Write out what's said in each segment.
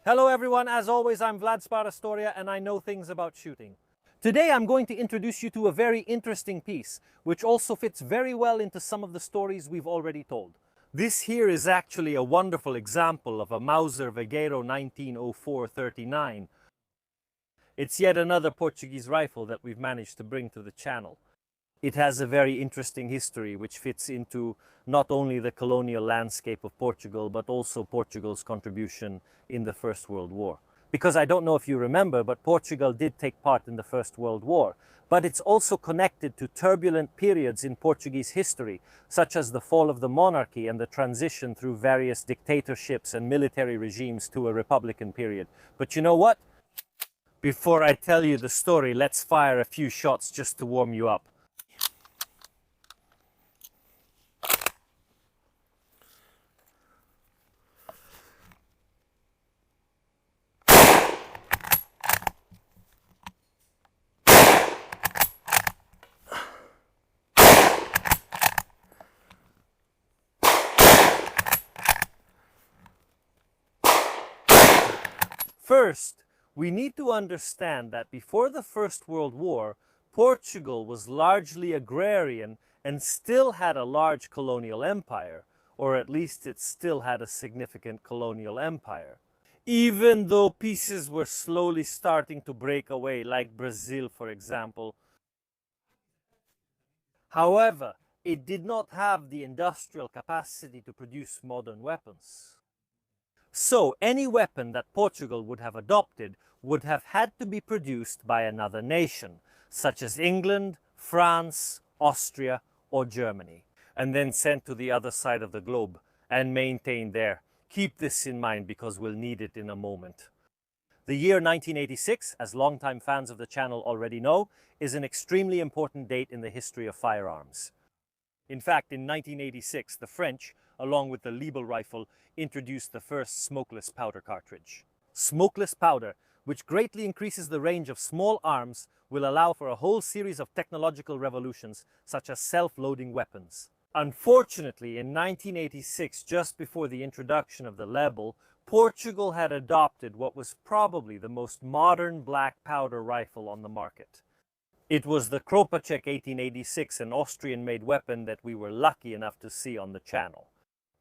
Hello everyone, as always I'm Vlad Sparastoria and I know things about shooting. Today I'm going to introduce you to a very interesting piece, which also fits very well into some of the stories we've already told. This here is actually a wonderful example of a Mauser-Vergueiro 1904-39. It's yet another Portuguese rifle that we've managed to bring to the channel. It has a very interesting history which fits into not only the colonial landscape of Portugal, but also Portugal's contribution in the First World War. Because I don't know if you remember, but Portugal did take part in the First World War. But it's also connected to turbulent periods in Portuguese history, such as the fall of the monarchy and the transition through various dictatorships and military regimes to a republican period. But you know what? Before I tell you the story, let's fire a few shots just to warm you up. First, we need to understand that before the First World War, Portugal was largely agrarian and still had a large colonial empire, or at least it still had a significant colonial empire. Even though pieces were slowly starting to break away, like Brazil, for example. However, it did not have the industrial capacity to produce modern weapons. So any weapon that Portugal would have adopted would have had to be produced by another nation, such as England, France, Austria, or Germany, and then sent to the other side of the globe and maintained there. Keep this in mind because we'll need it in a moment. The year 1986, as longtime fans of the channel already know, is an extremely important date in the history of firearms. In fact, in 1986, the French, along with the Liebel rifle, introduced the first smokeless powder cartridge. Smokeless powder, which greatly increases the range of small arms, will allow for a whole series of technological revolutions, such as self-loading weapons. Unfortunately, in 1986, just before the introduction of the Liebel, Portugal had adopted what was probably the most modern black powder rifle on the market. It was the Kropacek 1886, an Austrian-made weapon that we were lucky enough to see on the channel.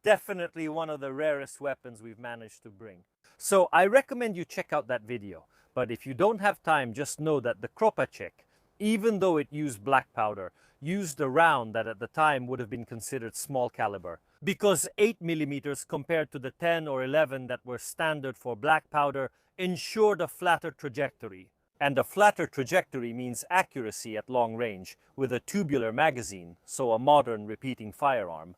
Definitely one of the rarest weapons we've managed to bring. So I recommend you check out that video. But if you don't have time, just know that the Kropacek, even though it used black powder, used a round that at the time would have been considered small caliber. Because 8mm compared to the 10 or 11 that were standard for black powder ensured a flatter trajectory. And a flatter trajectory means accuracy at long range with a tubular magazine, so a modern repeating firearm.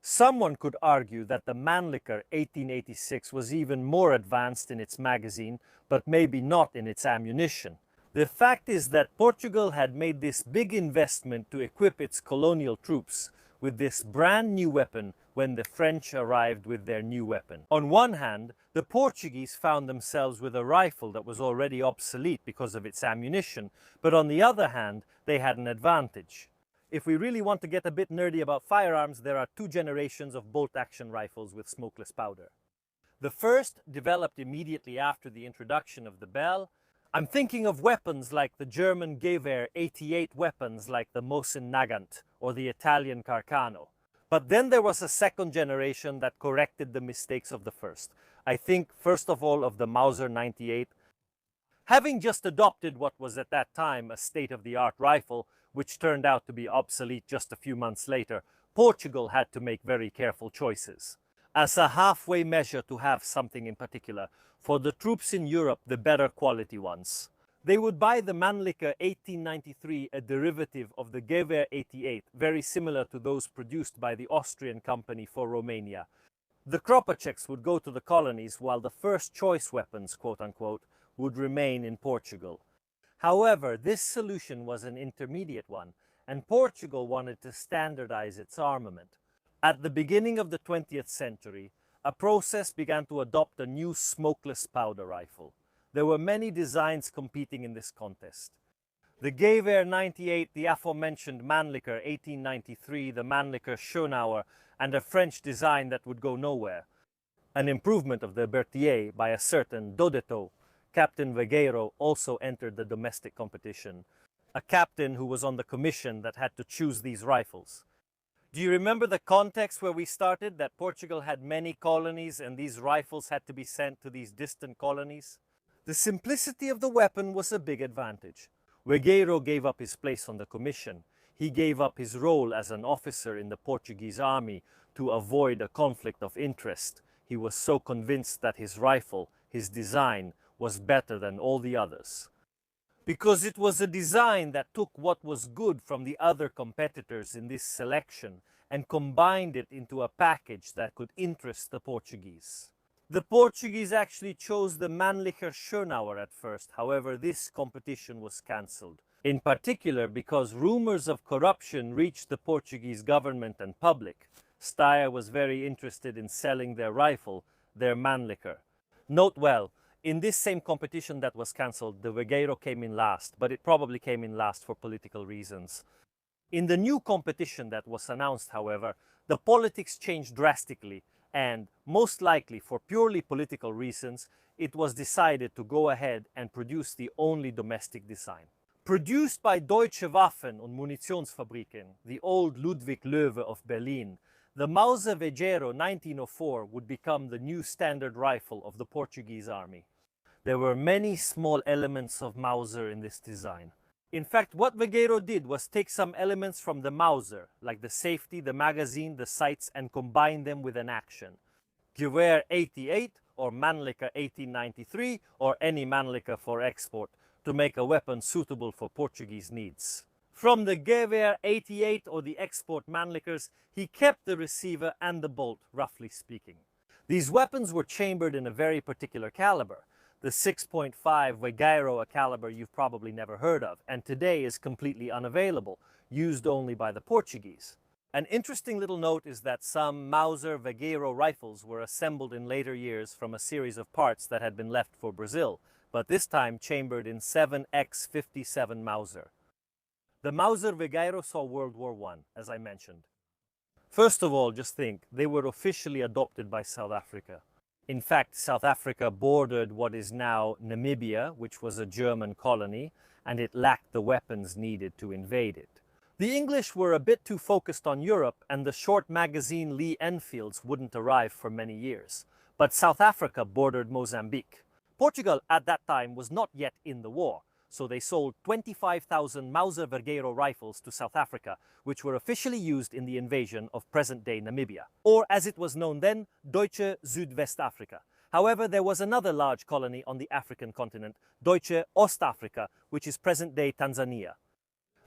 Someone could argue that the Mannlicher 1886 was even more advanced in its magazine, but maybe not in its ammunition. The fact is that Portugal had made this big investment to equip its colonial troops with this brand new weapon when the French arrived with their new weapon. On one hand, the Portuguese found themselves with a rifle that was already obsolete because of its ammunition, but on the other hand, they had an advantage. If we really want to get a bit nerdy about firearms, there are two generations of bolt-action rifles with smokeless powder. The first, developed immediately after the introduction of the Bell. I'm thinking of weapons like the German Gewehr 88 weapons like the Mosin Nagant or the Italian Carcano. But then there was a second generation that corrected the mistakes of the first. I think first of all of the Mauser 98. Having just adopted what was at that time a state-of-the-art rifle, which turned out to be obsolete just a few months later, Portugal had to make very careful choices. As a halfway measure to have something in particular, for the troops in Europe, the better quality ones. They would buy the Mannlicher 1893, a derivative of the Gewehr 88, very similar to those produced by the Austrian company for Romania. The Kropaceks would go to the colonies, while the first choice weapons, quote-unquote, would remain in Portugal. However, this solution was an intermediate one, and Portugal wanted to standardize its armament. At the beginning of the 20th century, a process began to adopt a new smokeless powder rifle. There were many designs competing in this contest. The Gewehr 98, the aforementioned Mannlicher 1893, the Mannlicher Schönauer, and a French design that would go nowhere. An improvement of the Berthier by a certain Dodeto, Captain Vergueiro, also entered the domestic competition, a captain who was on the commission that had to choose these rifles. Do you remember the context where we started, that Portugal had many colonies and these rifles had to be sent to these distant colonies? The simplicity of the weapon was a big advantage. Vergueiro gave up his place on the commission. He gave up his role as an officer in the Portuguese army to avoid a conflict of interest. He was so convinced that his rifle, his design, was better than all the others. Because it was a design that took what was good from the other competitors in this selection and combined it into a package that could interest the Portuguese. The Portuguese actually chose the Mannlicher Schönauer at first, however this competition was cancelled. In particular because rumors of corruption reached the Portuguese government and public. Steyr was very interested in selling their rifle, their Mannlicher. Note well, in this same competition that was cancelled, the Vergueiro came in last, but it probably came in last for political reasons. In the new competition that was announced, however, the politics changed drastically, and, most likely for purely political reasons, it was decided to go ahead and produce the only domestic design. Produced by Deutsche Waffen- und Munitionsfabriken, the old Ludwig Löwe of Berlin, the Mauser-Vergueiro 1904 would become the new standard rifle of the Portuguese army. There were many small elements of Mauser in this design. In fact, what Vergueiro did was take some elements from the Mauser, like the safety, the magazine, the sights, and combine them with an action. Gewehr 88 or Mannlicher 1893 or any Mannlicher for export to make a weapon suitable for Portuguese needs. From the Gewehr 88 or the export Mannlichers, he kept the receiver and the bolt, roughly speaking. These weapons were chambered in a very particular caliber. The 6.5 Vergueiro, a caliber you've probably never heard of, and today is completely unavailable, used only by the Portuguese. An interesting little note is that some Mauser-Vergueiro rifles were assembled in later years from a series of parts that had been left for Brazil, but this time chambered in 7x57 Mauser. The Mauser-Vergueiro saw World War I, as I mentioned. First of all, just think, they were officially adopted by South Africa. In fact, South Africa bordered what is now Namibia, which was a German colony, and it lacked the weapons needed to invade it. The English were a bit too focused on Europe, and the short magazine Lee Enfields wouldn't arrive for many years. But South Africa bordered Mozambique. Portugal at that time was not yet in the war, so they sold 25,000 Mauser-Vergueiro rifles to South Africa, which were officially used in the invasion of present-day Namibia, or as it was known then, Deutsche Südwestafrika. However, there was another large colony on the African continent, Deutsche Ostafrika, which is present-day Tanzania.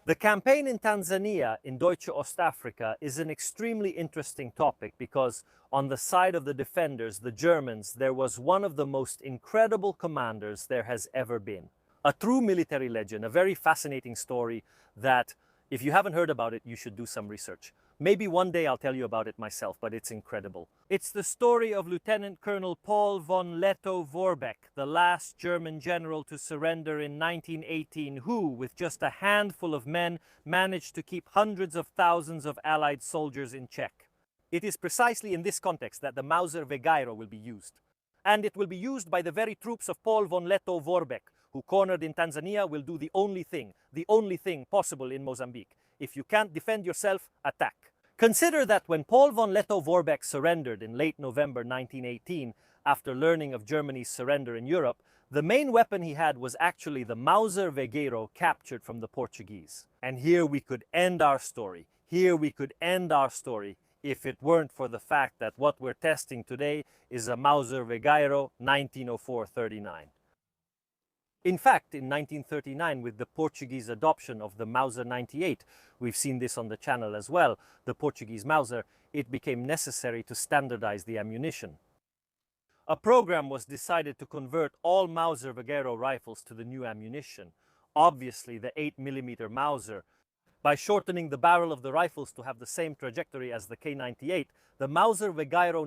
The campaign in Tanzania, in Deutsche Ostafrika, is an extremely interesting topic because on the side of the defenders, the Germans, there was one of the most incredible commanders there has ever been. A true military legend, a very fascinating story that, if you haven't heard about it, you should do some research. Maybe one day I'll tell you about it myself, but it's incredible. It's the story of Lieutenant Colonel Paul von Lettow-Vorbeck, the last German general to surrender in 1918, who, with just a handful of men, managed to keep hundreds of thousands of Allied soldiers in check. It is precisely in this context that the Mauser-Vergueiro will be used. And it will be used by the very troops of Paul von Lettow-Vorbeck, who, cornered in Tanzania, will do the only thing possible in Mozambique. If you can't defend yourself, attack. Consider that when Paul von Lettow-Vorbeck surrendered in late November 1918, after learning of Germany's surrender in Europe, the main weapon he had was actually the Mauser-Vergueiro captured from the Portuguese. And here we could end our story. Here we could end our story if it weren't for the fact that what we're testing today is a Mauser-Vergueiro 1904-39. In fact, in 1939, with the Portuguese adoption of the Mauser 98, we've seen this on the channel as well, the Portuguese Mauser, it became necessary to standardize the ammunition. A program was decided to convert all Mauser-Vergueiro rifles to the new ammunition, obviously the 8mm Mauser. By shortening the barrel of the rifles to have the same trajectory as the K98, the Mauser-Vergueiro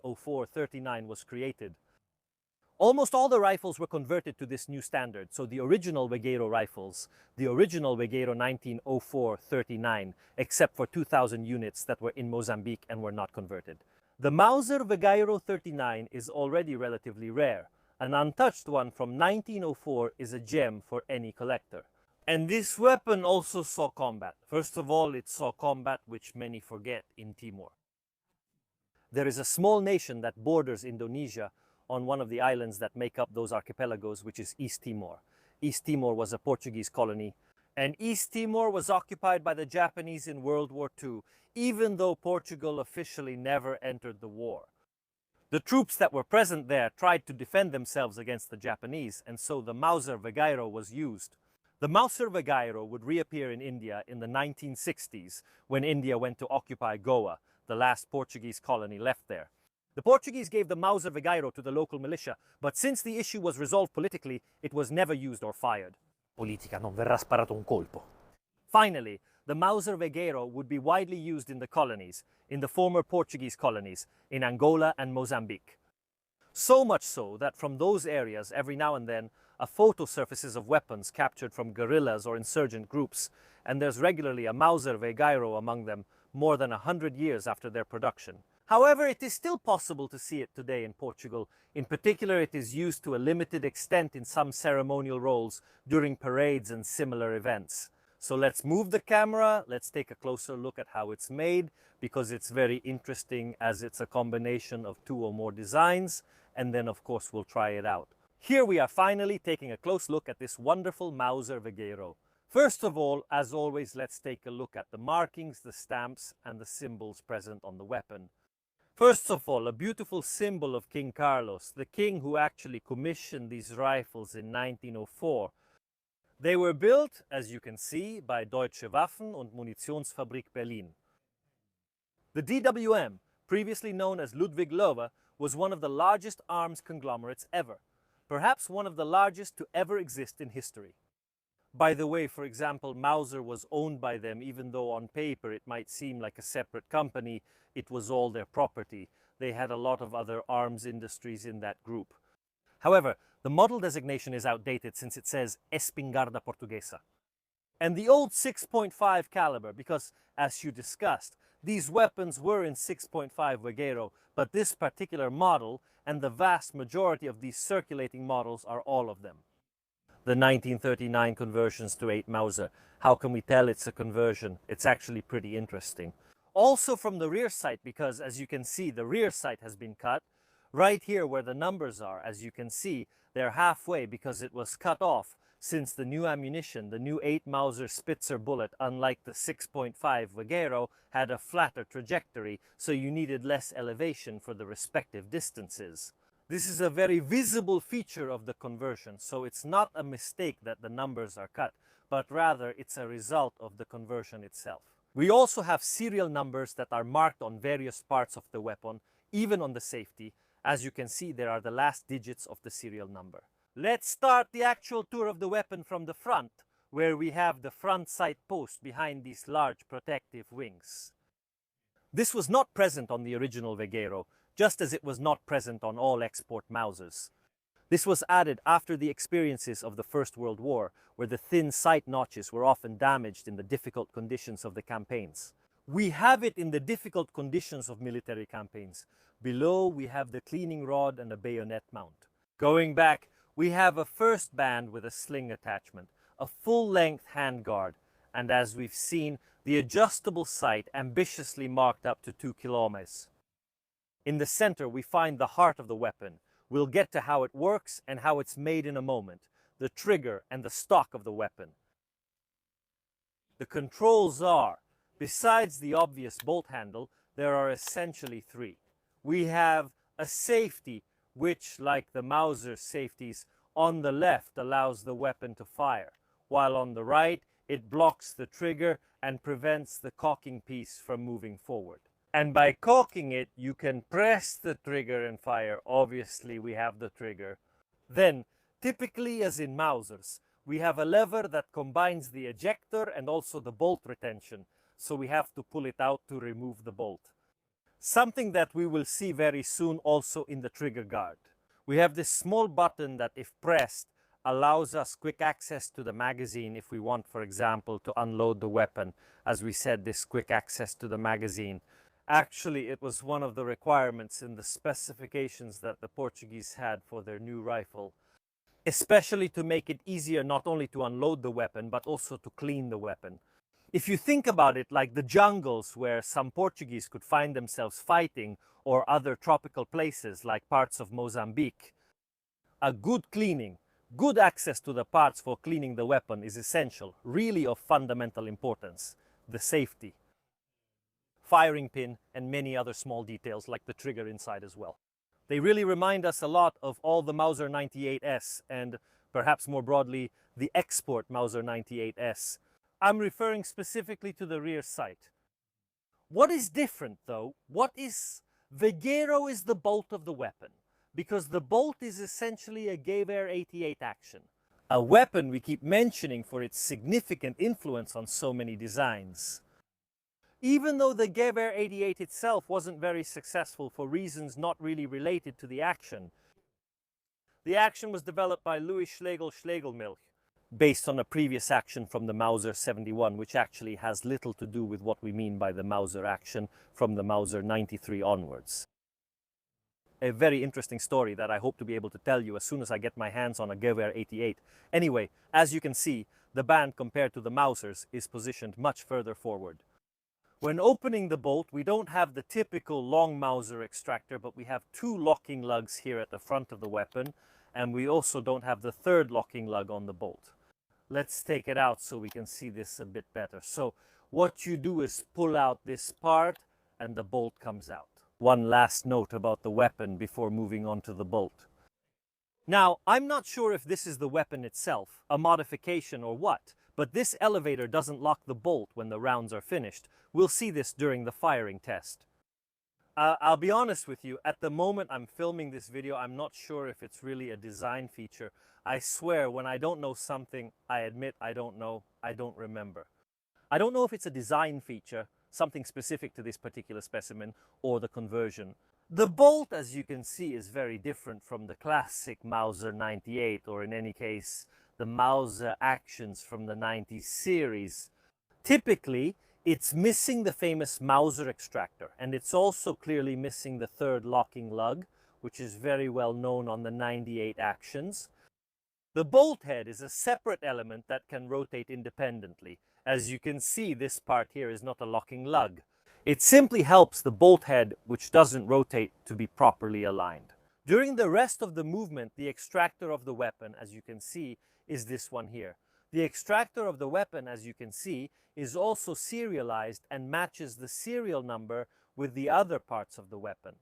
1904-39 was created. Almost all the rifles were converted to this new standard, so the original Vergueiro rifles, the original Vergueiro 1904-39, except for 2,000 units that were in Mozambique and were not converted. The Mauser-Vergueiro 39 is already relatively rare. An untouched one from 1904 is a gem for any collector. And this weapon also saw combat. First of all, it saw combat which many forget in Timor. There is a small nation that borders Indonesia on one of the islands that make up those archipelagos, which is East Timor. East Timor was a Portuguese colony, and East Timor was occupied by the Japanese in World War II, even though Portugal officially never entered the war. The troops that were present there tried to defend themselves against the Japanese, and so the Mauser-Vergueiro was used. The Mauser-Vergueiro would reappear in India in the 1960s when India went to occupy Goa, the last Portuguese colony left there. The Portuguese gave the Mauser-Vergueiro to the local militia, but since the issue was resolved politically, it was never used or fired. Politica, non verrà sparato un colpo. Finally, the Mauser-Vergueiro would be widely used in the colonies, in the former Portuguese colonies, in Angola and Mozambique. So much so that from those areas, every now and then, a photo surfaces of weapons captured from guerrillas or insurgent groups, and there's regularly a Mauser-Vergueiro among them more than 100 years after their production. However, it is still possible to see it today in Portugal. In particular, it is used to a limited extent in some ceremonial roles during parades and similar events. So let's move the camera, let's take a closer look at how it's made, because it's very interesting as it's a combination of two or more designs, and then of course we'll try it out. Here we are finally taking a close look at this wonderful Mauser-Vergueiro. First of all, as always, let's take a look at the markings, the stamps, and the symbols present on the weapon. First of all, a beautiful symbol of King Carlos, the king who actually commissioned these rifles in 1904. They were built, as you can see, by Deutsche Waffen- und Munitionsfabrik Berlin. The DWM, previously known as Ludwig Löwe, was one of the largest arms conglomerates ever, perhaps one of the largest to ever exist in history. By the way, for example, Mauser was owned by them, even though on paper it might seem like a separate company. It was all their property. They had a lot of other arms industries in that group. However, the model designation is outdated since it says Espingarda Portuguesa. And the old 6.5 caliber, because as you discussed, these weapons were in 6.5 Vergueiro, but this particular model and the vast majority of these circulating models are all of them. The 1939 conversions to 8 Mauser. How can we tell it's a conversion? It's actually pretty interesting. Also from the rear sight, because as you can see, the rear sight has been cut. Right here where the numbers are, as you can see, they're halfway because it was cut off since the new ammunition, the new 8 Mauser Spitzer bullet, unlike the 6.5 Vergueiro, had a flatter trajectory, so you needed less elevation for the respective distances. This is a very visible feature of the conversion, so it's not a mistake that the numbers are cut, but rather it's a result of the conversion itself. We also have serial numbers that are marked on various parts of the weapon, even on the safety. As you can see, there are the last digits of the serial number. Let's start the actual tour of the weapon from the front, where we have the front sight post behind these large protective wings. This was not present on the original Vergueiro, just as it was not present on all export Mausers. This was added after the experiences of the First World War, where the thin sight notches were often damaged in the difficult conditions of the campaigns. We have it in the difficult conditions of military campaigns. Below, we have the cleaning rod and a bayonet mount. Going back, we have a first band with a sling attachment, a full-length handguard, and as we've seen, the adjustable sight ambitiously marked up to 2 kilometers. In the center, we find the heart of the weapon. We'll get to how it works and how it's made in a moment, the trigger and the stock of the weapon. The controls are, besides the obvious bolt handle, there are essentially 3. We have a safety, which, like the Mauser safeties, on the left allows the weapon to fire, while on the right, it blocks the trigger and prevents the cocking piece from moving forward. And by cocking it, you can press the trigger and fire. Obviously, we have the trigger. Then, typically as in Mausers, we have a lever that combines the ejector and also the bolt retention, so we have to pull it out to remove the bolt. Something that we will see very soon also in the trigger guard. We have this small button that, if pressed, allows us quick access to the magazine if we want, for example, to unload the weapon. As we said, this quick access to the magazine. Actually, it was one of the requirements in the specifications that the Portuguese had for their new rifle, especially to make it easier not only to unload the weapon, but also to clean the weapon. If you think about it, like the jungles where some Portuguese could find themselves fighting, or other tropical places like parts of Mozambique, a good cleaning, good access to the parts for cleaning the weapon is essential, really of fundamental importance. The safety, firing pin, and many other small details like the trigger inside as well. They really remind us a lot of all the Mauser 98S and perhaps more broadly the export Mauser 98S. I'm referring specifically to the rear sight. What is different though? Vergueiro is the bolt of the weapon, because the bolt is essentially a Gewehr 88 action. A weapon we keep mentioning for its significant influence on so many designs. Even though the Gewehr 88 itself wasn't very successful for reasons not really related to the action was developed by Louis Schlegel-Schlegelmilch, based on a previous action from the Mauser 71, which actually has little to do with what we mean by the Mauser action from the Mauser 93 onwards. A very interesting story that I hope to be able to tell you as soon as I get my hands on a Gewehr 88. Anyway, as you can see, the band compared to the Mausers is positioned much further forward. When opening the bolt, we don't have the typical long Mauser extractor, but we have two locking lugs here at the front of the weapon, and we also don't have the third locking lug on the bolt. Let's take it out so we can see this a bit better. So what you do is pull out this part and the bolt comes out. One last note about the weapon before moving on to the bolt. Now, I'm not sure if this is the weapon itself, a modification or what, but this elevator doesn't lock the bolt when the rounds are finished. We'll see this during the firing test. I'll be honest with you, at the moment I'm filming this video, I'm not sure if it's really a design feature. I swear, when I don't know something, I admit I don't know, I don't remember. I don't know if it's a design feature, something specific to this particular specimen, or the conversion. The bolt, as you can see, is very different from the classic Mauser 98, or in any case, the Mauser actions from the 90 series. Typically, it's missing the famous Mauser extractor, and it's also clearly missing the third locking lug, which is very well known on the 98 actions. The bolt head is a separate element that can rotate independently. As you can see, this part here is not a locking lug. It simply helps the bolt head, which doesn't rotate, to be properly aligned. During the rest of the movement, the extractor of the weapon, as you can see, is this one here. The extractor of the weapon, as you can see, is also serialized and matches the serial number with the other parts of the weapon.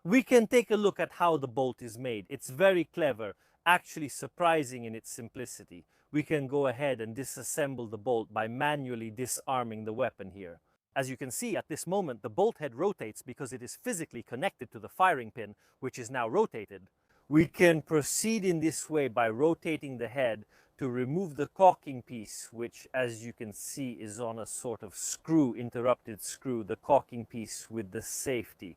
We can take a look at how the bolt is made. It's very clever, actually surprising in its simplicity. We can go ahead and disassemble the bolt by manually disarming the weapon here. As you can see, at this moment, the bolt head rotates because it is physically connected to the firing pin, which is now rotated. We can proceed in this way by rotating the head to remove the caulking piece, which, as you can see, is on a sort of screw, interrupted screw, the caulking piece with the safety.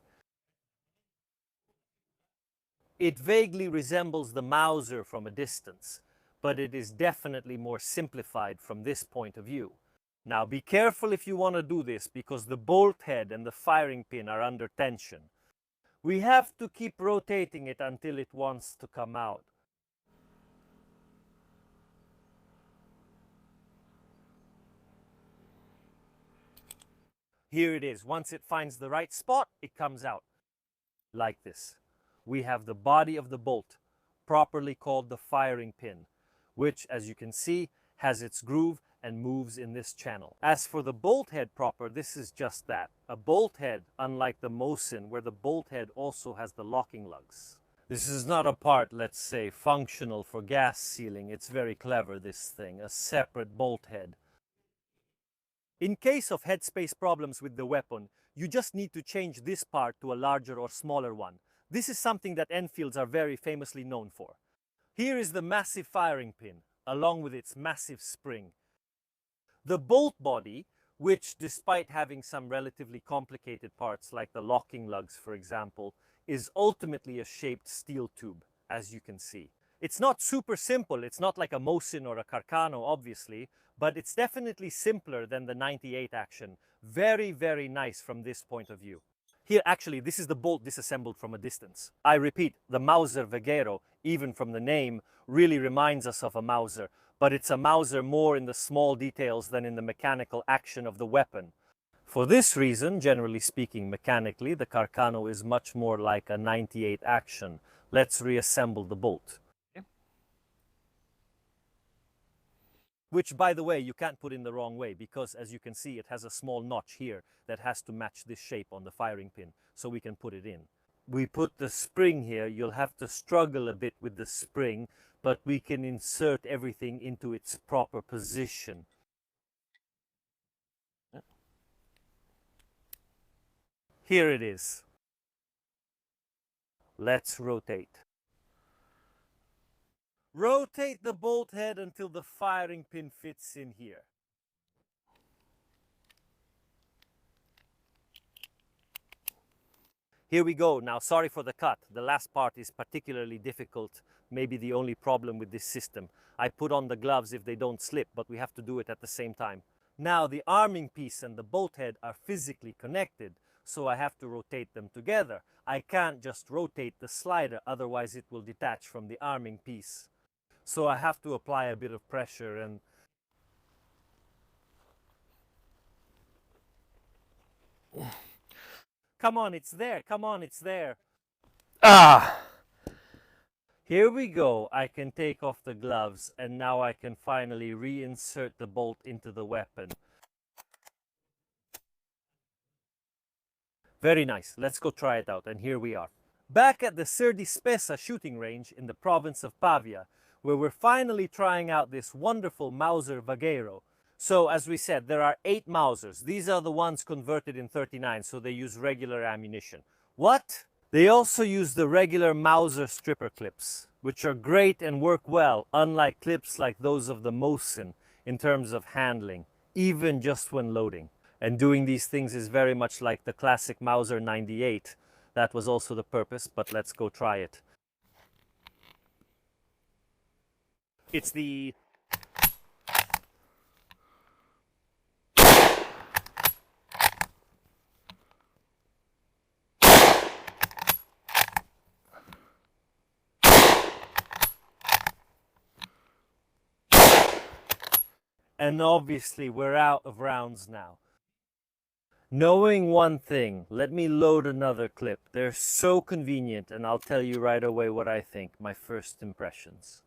It vaguely resembles the Mauser from a distance, but it is definitely more simplified from this point of view. Now be careful if you want to do this, because the bolt head and the firing pin are under tension. We have to keep rotating it until it wants to come out. Here it is. Once it finds the right spot, it comes out like this. We have the body of the bolt, properly called the firing pin, which, as you can see, has its groove and moves in this channel. As for the bolt head proper, this is just that. A bolt head, unlike the Mosin, where the bolt head also has the locking lugs. This is not a part, let's say, functional for gas sealing. It's very clever, this thing, a separate bolt head. In case of headspace problems with the weapon, you just need to change this part to a larger or smaller one. This is something that Enfields are very famously known for. Here is the massive firing pin, along with its massive spring. The bolt body, which, despite having some relatively complicated parts like the locking lugs, for example, is ultimately a shaped steel tube, as you can see. It's not super simple, it's not like a Mosin or a Carcano, obviously, but it's definitely simpler than the 98 action. Very, very nice from this point of view. Here, actually, this is the bolt disassembled from a distance. I repeat, the Mauser-Vergueiro, even from the name, really reminds us of a Mauser, but it's a Mauser more in the small details than in the mechanical action of the weapon. For this reason, generally speaking mechanically, the Carcano is much more like a 98 action. Let's reassemble the bolt. Which, by the way, you can't put in the wrong way because, as you can see, it has a small notch here that has to match this shape on the firing pin, so we can put it in. We put the spring here. You'll have to struggle a bit with the spring, but we can insert everything into its proper position. Here it is. Let's rotate. Rotate the bolt head until the firing pin fits in here. Here we go. Now, sorry for the cut. The last part is particularly difficult, maybe the only problem with this system. I put on the gloves if they don't slip, but we have to do it at the same time. Now, the arming piece and the bolt head are physically connected, so I have to rotate them together. I can't just rotate the slider, otherwise it will detach from the arming piece. So I have to apply a bit of pressure and come on, it's there. Come on, it's there. Ah! Here we go. I can take off the gloves and now I can finally reinsert the bolt into the weapon. Very nice. Let's go try it out. And here we are. Back at the Ser di Spesa shooting range in the province of Pavia, where we're finally trying out this wonderful Mauser-Vergueiro. So, as we said, there are 8 Mausers. These are the ones converted in 39, so they use regular ammunition. What? They also use the regular Mauser stripper clips, which are great and work well, unlike clips like those of the Mosin in terms of handling, even just when loading. And doing these things is very much like the classic Mauser 98. That was also the purpose, but let's go try it. It's the... And obviously we're out of rounds now. Knowing one thing, let me load another clip. They're so convenient, and I'll tell you right away what I think, my first impressions.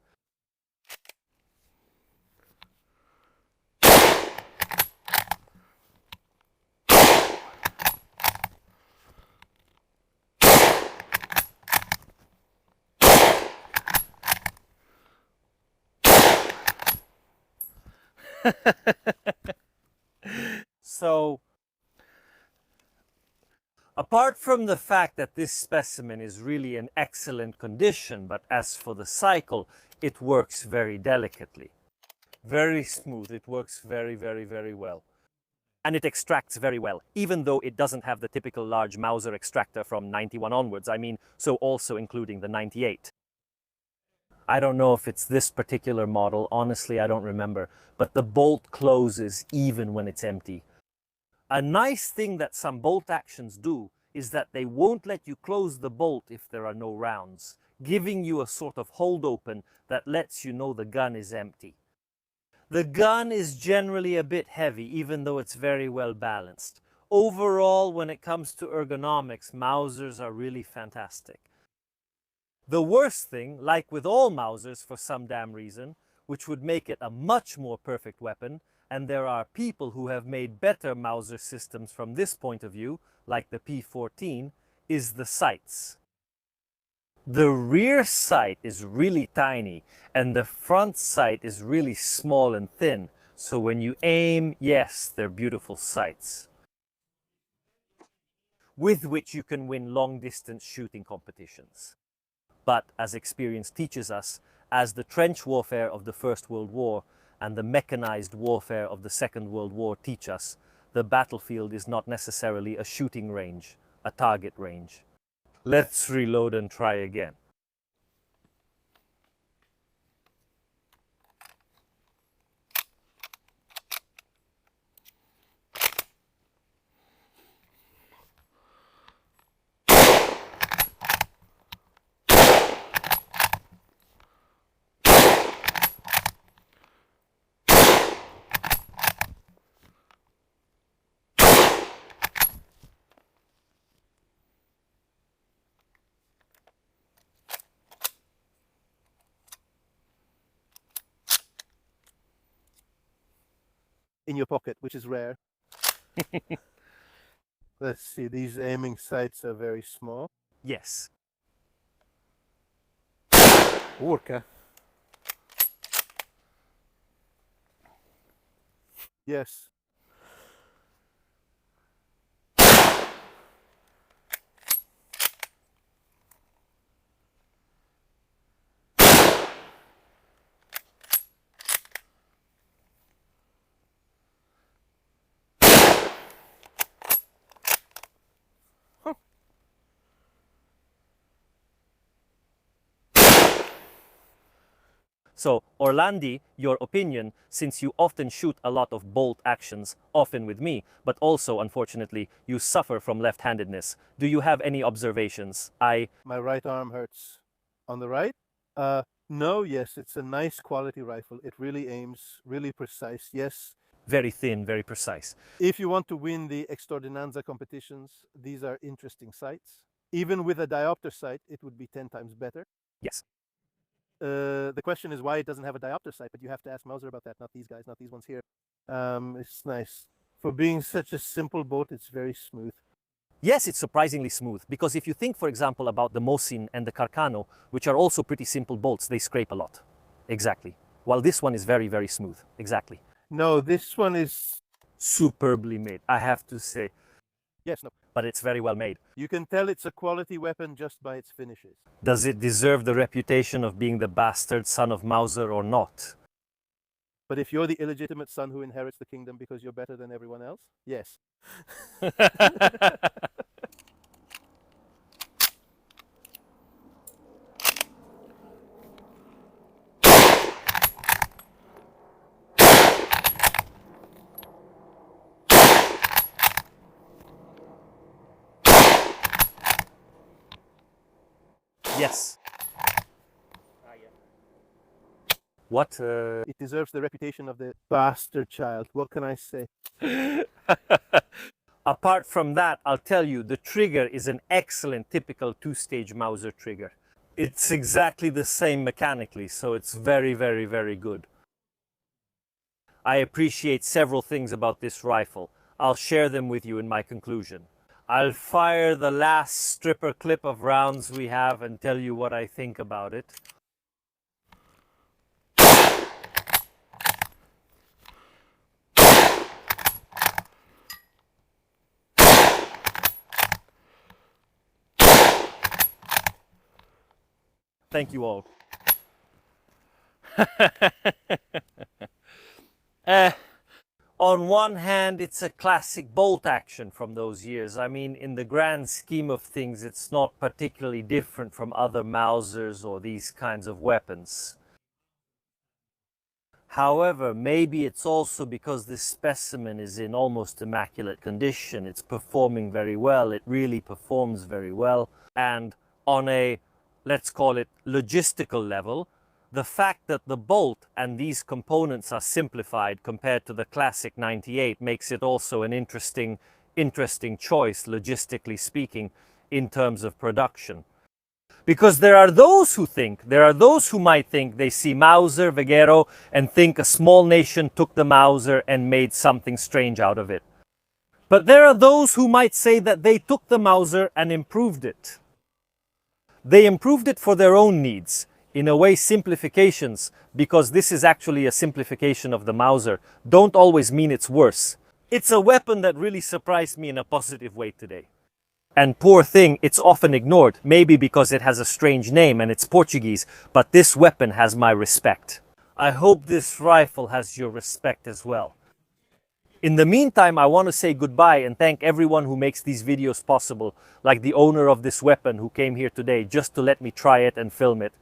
So, apart from the fact that this specimen is really in excellent condition, but as for the cycle, it works very delicately. Very smooth. It works very, very, very well. And it extracts very well, even though it doesn't have the typical large Mauser extractor from 91 onwards. I mean, so also including the 98. I don't know if it's this particular model. Honestly, I don't remember. But the bolt closes even when it's empty. A nice thing that some bolt actions do is that they won't let you close the bolt if there are no rounds, giving you a sort of hold open that lets you know the gun is empty. The gun is generally a bit heavy, even though it's very well balanced. Overall, when it comes to ergonomics, Mausers are really fantastic. The worst thing, like with all Mausers for some damn reason, which would make it a much more perfect weapon, and there are people who have made better Mauser systems from this point of view, like the P14, is the sights. The rear sight is really tiny, and the front sight is really small and thin, so when you aim, yes, they're beautiful sights, with which you can win long-distance shooting competitions. But, as experience teaches us, as the trench warfare of the First World War and the mechanized warfare of the Second World War teach us, the battlefield is not necessarily a shooting range, a target range. Let's reload and try again. in your pocket, which is rare. Let's see, these aiming sights are very small. Yes. Urca. Yes. So, Orlandi, your opinion, since you often shoot a lot of bolt actions, often with me, but also, unfortunately, you suffer from left-handedness. Do you have any observations? My right arm hurts. On the right? No, yes, it's a nice quality rifle. It really aims, really precise, yes. Very thin, very precise. If you want to win the Extraordinanza competitions, these are interesting sights. Even with a diopter sight, it would be 10 times better. Yes. The question is why it doesn't have a diopter sight, but you have to ask Mauser about that, not these guys, not these ones here. It's nice. For being such a simple boat, it's very smooth. Yes, it's surprisingly smooth, because if you think, for example, about the Mosin and the Carcano, which are also pretty simple bolts, they scrape a lot. Exactly. While this one is very, very smooth. Exactly. No, this one is superbly made, I have to say. Yes, no. But it's very well made. You can tell it's a quality weapon just by its finishes. Does it deserve the reputation of being the bastard son of Mauser or not? But if you're the illegitimate son who inherits the kingdom because you're better than everyone else, yes. Yes. What? It deserves the reputation of the bastard child. What can I say? Apart from that, I'll tell you, the trigger is an excellent typical two-stage Mauser trigger. It's exactly the same mechanically, so it's very, very, very good. I appreciate several things about this rifle. I'll share them with you in my conclusion. I'll fire the last stripper clip of rounds we have and tell you what I think about it. Thank you all. On one hand, it's a classic bolt action from those years. I mean, in the grand scheme of things, it's not particularly different from other Mausers or these kinds of weapons. However, maybe it's also because this specimen is in almost immaculate condition. It's performing very well. It really performs very well. And on a, let's call it, logistical level, the fact that the bolt and these components are simplified compared to the classic 98 makes it also an interesting choice, logistically speaking, in terms of production. Because there are those who might think they see Mauser-Vergueiro and think a small nation took the Mauser and made something strange out of it. But there are those who might say that they took the Mauser and improved it. They improved it for their own needs. In a way, simplifications, because this is actually a simplification of the Mauser, don't always mean it's worse. It's a weapon that really surprised me in a positive way today. And poor thing, it's often ignored, maybe because it has a strange name and it's Portuguese, but this weapon has my respect. I hope this rifle has your respect as well. In the meantime, I want to say goodbye and thank everyone who makes these videos possible, like the owner of this weapon who came here today just to let me try it and film it.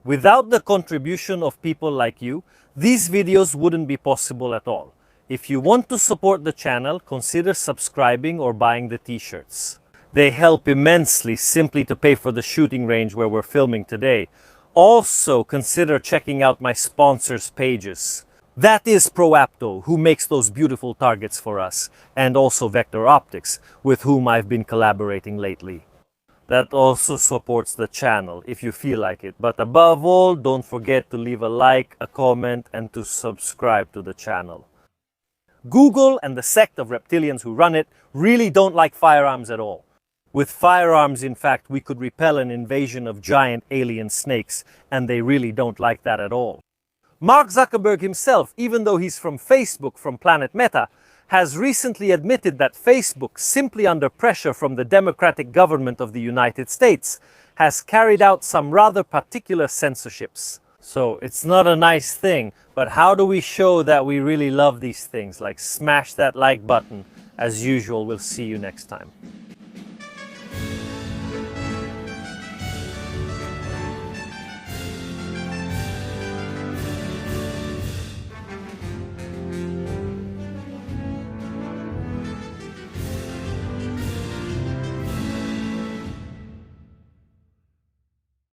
Without the contribution of people like you, these videos wouldn't be possible at all. If you want to support the channel, consider subscribing or buying the t-shirts. They help immensely simply to pay for the shooting range where we're filming today. Also, consider checking out my sponsors' pages. That is ProApto, who makes those beautiful targets for us, and also Vector Optics, with whom I've been collaborating lately. That also supports the channel if you feel like it. But above all, don't forget to leave a like, a comment, and to subscribe to the channel. Google and the sect of reptilians who run it really don't like firearms at all. With firearms, in fact, we could repel an invasion of giant alien snakes, and they really don't like that at all. Mark Zuckerberg himself, even though he's from Facebook, from Planet Meta, has recently admitted that Facebook, simply under pressure from the democratic government of the United States, has carried out some rather particular censorships. So it's not a nice thing, but how do we show that we really love these things? Like, smash that like button. As usual, we'll see you next time.